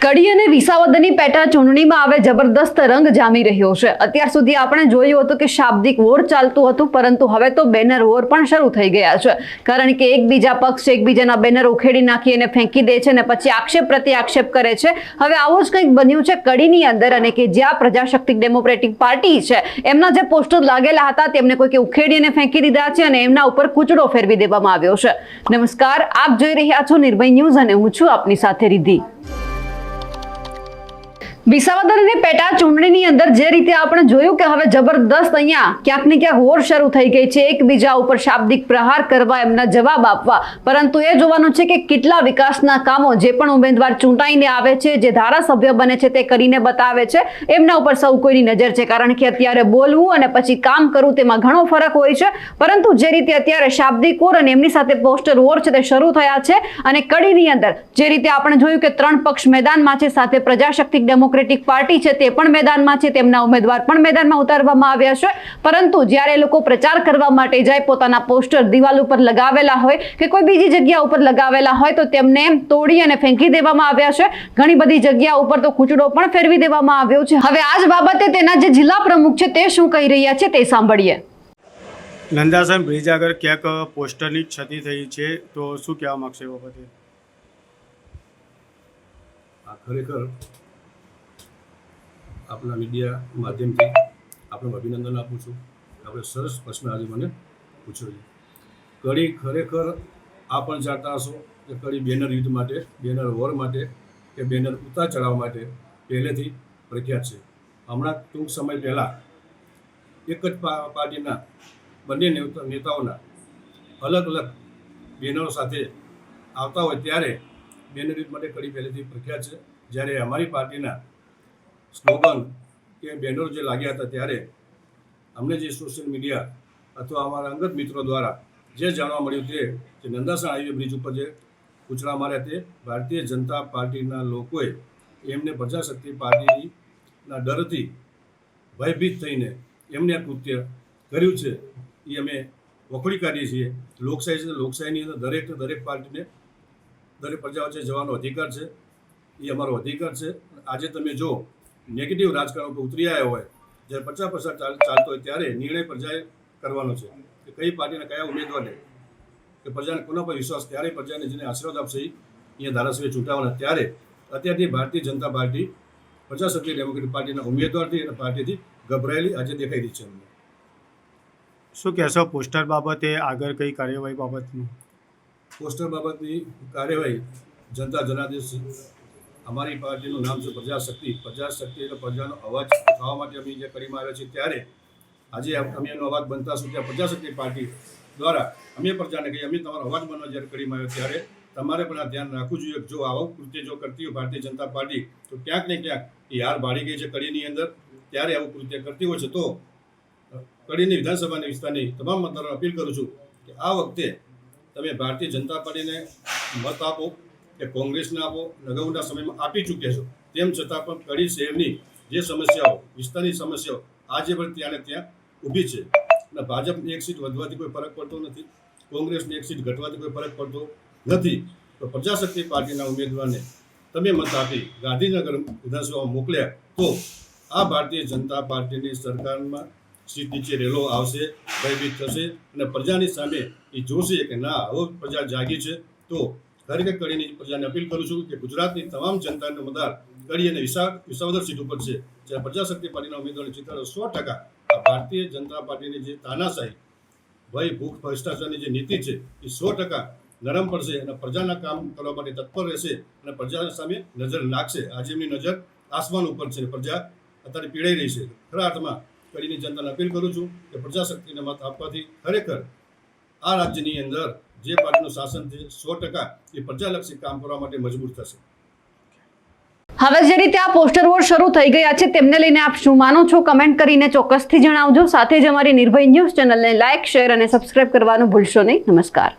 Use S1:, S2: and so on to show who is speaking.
S1: કડી અને વિસાવદરની પેટા ચૂંટણીમાં હવે જબરદસ્ત રંગ જામી રહ્યો છે। અત્યાર સુધી આપણે જોયું હતું કે શાબ્દિક વોર ચાલતું હતું, પરંતુ હવે તો બેનર વોર પણ શરૂ થઈ ગયા છે। કારણ કે એકબીજા પક્ષ એકબીજાના બેનર ઉખેડી નાખી અને ફેંકી દે છે અને પછી આક્ષેપ પ્રતિ આક્ષેપ કરે છે। હવે આવું જ કંઈક બન્યું છે કડીની અંદર, અને કે જ્યાં પ્રજાશક્તિ ડેમોક્રેટિક પાર્ટી છે એમના જે પોસ્ટર લાગેલા હતા તેમને કોઈકે ઉખેડી અને ફેંકી દીધા છે અને એમના ઉપર કૂચડો ફેરવી દેવામાં આવ્યો છે। નમસ્કાર, આપ જોઈ રહ્યા છો નિર્ભય ન્યૂઝ અને હું છું આપની સાથે રિદ્ધિ। વિસાવદર અને પેટા ચૂંટણીની અંદર જે રીતે આપણે જોયું કે હવે જબરદસ્ત અહીંયા ક્યાંક ને ક્યાંક વોર શરૂ થઈ ગઈ છે, એકબીજા ઉપર શાબ્દિક પ્રહાર કરવા, એમના જવાબ આપવા, પરંતુ એ જોવાનું છે કે કેટલા વિકાસના કામો જે પણ ઉમેદવાર ચૂંટાઈને આવે છે, જે ધારાસભ્ય બને છે તે કરીને બતાવે છે, એમના ઉપર સૌ કોઈની નજર છે। કારણ કે અત્યારે બોલવું અને પછી કામ કરવું તેમાં ઘણો ફરક હોય છે, પરંતુ જે રીતે અત્યારે શાબ્દિક વોર અને એમની સાથે પોસ્ટર વોર છે તે શરૂ થયા છે। અને કડીની અંદર જે રીતે આપણે જોયું કે ત્રણ પક્ષ મેદાનમાં છે, સાથે પ્રજાશક્તિ ડેમોક્રેટિક પાર્ટી છે તે પણ મેદાનમાં છે, તેમના ઉમેદવાર પણ મેદાનમાં ઉતારવામાં આવ્યા છે। પરંતુ જ્યારે લોકો પ્રચાર કરવા માટે જાય, પોતાના પોસ્ટર દિવાલ ઉપર લગાવેલા હોય કે કોઈ બીજી જગ્યા ઉપર લગાવેલા હોય તો તેમને તોડી અને ફેંકી દેવામાં આવ્યા છે। ઘણી બધી જગ્યા ઉપર તો કૂચડો પણ ફેરવી દેવામાં આવ્યો છે। હવે આ જ બાબતે તેના જે જિલ્લા પ્રમુખ છે તે શું કહી રહ્યા છે તે સાંભળીએ।
S2: નંદાસન બ્રિજ આગળ ક્યાંક પોસ્ટરની ક્ષતિ થઈ છે, તો શું કહેવા માંગશે એ બાબતે?
S3: આ ખરેખર આપણા મીડિયા માધ્યમથી આપણે અભિનંદન આપું છું। આપણે સરસ પ્રશ્ન આજે મને પૂછ્યો છે। કડી ખરેખર આ પણ જાણતા હશો કે કડી બેનર યુદ્ધ માટે, બેનર વોર માટે કે બેનર ઉતાર ચઢાવવા માટે પહેલેથી પ્રખ્યાત છે। હમણાં ટૂંક સમય પહેલાં એક જ પાર્ટીના બંને નેતાઓના અલગ અલગ બેનરો સાથે આવતા હોય ત્યારે બેનર યુદ્ધ માટે કડી પહેલેથી પ્રખ્યાત છે। જ્યારે અમારી પાર્ટીના સ્લોગન કે બેનરો જે લાગ્યા હતા ત્યારે અમને જે સોશિયલ મીડિયા અથવા અમારા અંગત મિત્રો દ્વારા જે જાણવા મળ્યું તે કે નંદાસણ હાઈવે બ્રિજ ઉપર જે કૂચડા માર્યા તે ભારતીય જનતા પાર્ટીના લોકોએ એમને પ્રજાશક્તિ પાર્ટીના ડરથી ભયભીત થઈને એમને આ કૃત્ય કર્યું છે એ અમે વખોડી કાઢીએ છીએ। લોકશાહી છે, લોકશાહીની અંદર દરેક પાર્ટીને દરેક પ્રજા વચ્ચે જવાનો અધિકાર છે, એ અમારો અધિકાર છે। આજે તમે જો નેગેટિવ રાજકારણ ઉપર ઉતરી આવ્યા હોય, જ્યારે 50% ચાલતો હોય ત્યારે નિર્ણય પ્રજાએ કરવાનો છે કે કઈ પાર્ટીના કયા ઉમેદવારને કે પ્રજાને કોના પર વિશ્વાસ, ત્યારે પ્રજાને જેને આશીર્વાદ આપશે અહીંયા ધારાસભ્ય ચૂંટાવાના। ત્યારે અત્યારથી ભારતીય જનતા પાર્ટી પ્રજાશક્તિ ડેમોક્રેટિક પાર્ટીના ઉમેદવારથી અને પાર્ટીથી ગભરાયેલી આજે દેખાઈ રહી છે। અમને
S2: શું કહેશો પોસ્ટર બાબતે, આગળ કઈ કાર્યવાહી બાબતનું?
S3: પોસ્ટર બાબતની કાર્યવાહી જનતા જનાદેશ, અમારી પાર્ટીનું નામ છે પ્રજાશક્તિ। પ્રજાશક્તિ એટલે પ્રજાનો અવાજ થવા માટે અમે જે કરીમાં આવ્યા છીએ, ત્યારે આજે અમે એનો અવાજ બનતાશું ત્યાં પ્રજાશક્તિ પાર્ટી દ્વારા અમે પ્રજાને કહીએ અમે તમારો અવાજ બનવા જ્યારે કરીમાં આવ્યો ત્યારે તમારે પણ આ ધ્યાન રાખવું જોઈએ કે જો આવું કૃત્ય જો કરતી હોય ભારતીય જનતા પાર્ટી તો ક્યાંક ને ક્યાંક એ હાર ભાડી ગઈ છે કડીની અંદર, ત્યારે આવું કૃત્ય કરતી હોય છે તો કડીની વિધાનસભાની વિસ્તારની તમામ મતદારોને અપીલ કરું છું કે આ વખતે તમે ભારતીય જનતા પાર્ટીને મત આપો કે કોંગ્રેસને આપો, અગાઉના સમયમાં આપી ચૂક્યા છો, તેમ છતાં પણ કડી શહેરની જે સમસ્યાઓ, વિસ્તારની સમસ્યાઓ આજે પણ ત્યાં ત્યાં ઊભી છે। અને ભાજપની એક સીટ વધવાથી કોઈ ફરક પડતો નથી, કોંગ્રેસની એક સીટ ઘટવાથી કોઈ ફરક પડતો નથી, તો પ્રજાશક્તિ પાર્ટીના ઉમેદવારને તમે મત આપી ગાંધીનગર વિધાનસભામાં મોકલ્યા તો આ ભારતીય જનતા પાર્ટીની સરકારમાં સીટ નીચે રેલો આવશે, ભયભીત થશે અને પ્રજાની સામે એ જોશે કે ના હવે પ્રજા જાગી છે। તો ખરેખર કડીની પ્રજાને અપીલ કરું છું કે ગુજરાતની તમામ જનતાનો મતદાર કડી અને વિસાવદર સીટ ઉપર છે, જ્યાં પ્રજાશક્તિ પાર્ટીના ઉમેદવારને ચિત્ર 100% આ ભારતીય જનતા પાર્ટીની જે તાનાશાહી, ભય, ભૂખ, ભ્રષ્ટાચારની જે નીતિ છે એ 100% નરમ પડશે અને પ્રજાના કામ કરવા માટે તત્પર રહેશે અને પ્રજા સામે નજર નાખશે। આજે એમની નજર આસમાન ઉપર છે, પ્રજા અત્યારે પીડાઈ રહી છે। ખરા અર્થમાં કડીની જનતાને અપીલ કરું છું કે પ્રજાશક્તિને મત આપવાથી ખરેખર આ રાજ્યની અંદર જે પાર્ટીનું શાસન છે 100% એ પ્રજાલક્ષી કામ કરવા માટે મજબૂર થશે।
S1: હવે જે રીતે આ પોસ્ટર વોર શરૂ થઈ ગયા છે તેમને લઈને આપ શું માનો છો, કમેન્ટ કરીને ચોક્કસથી જણાવજો। સાથે જ અમારી નિર્ભય ન્યૂઝ ચેનલને લાઇક, શેર અને સબસ્ક્રાઇબ કરવાનું ભૂલશો નહીં। નમસ્કાર।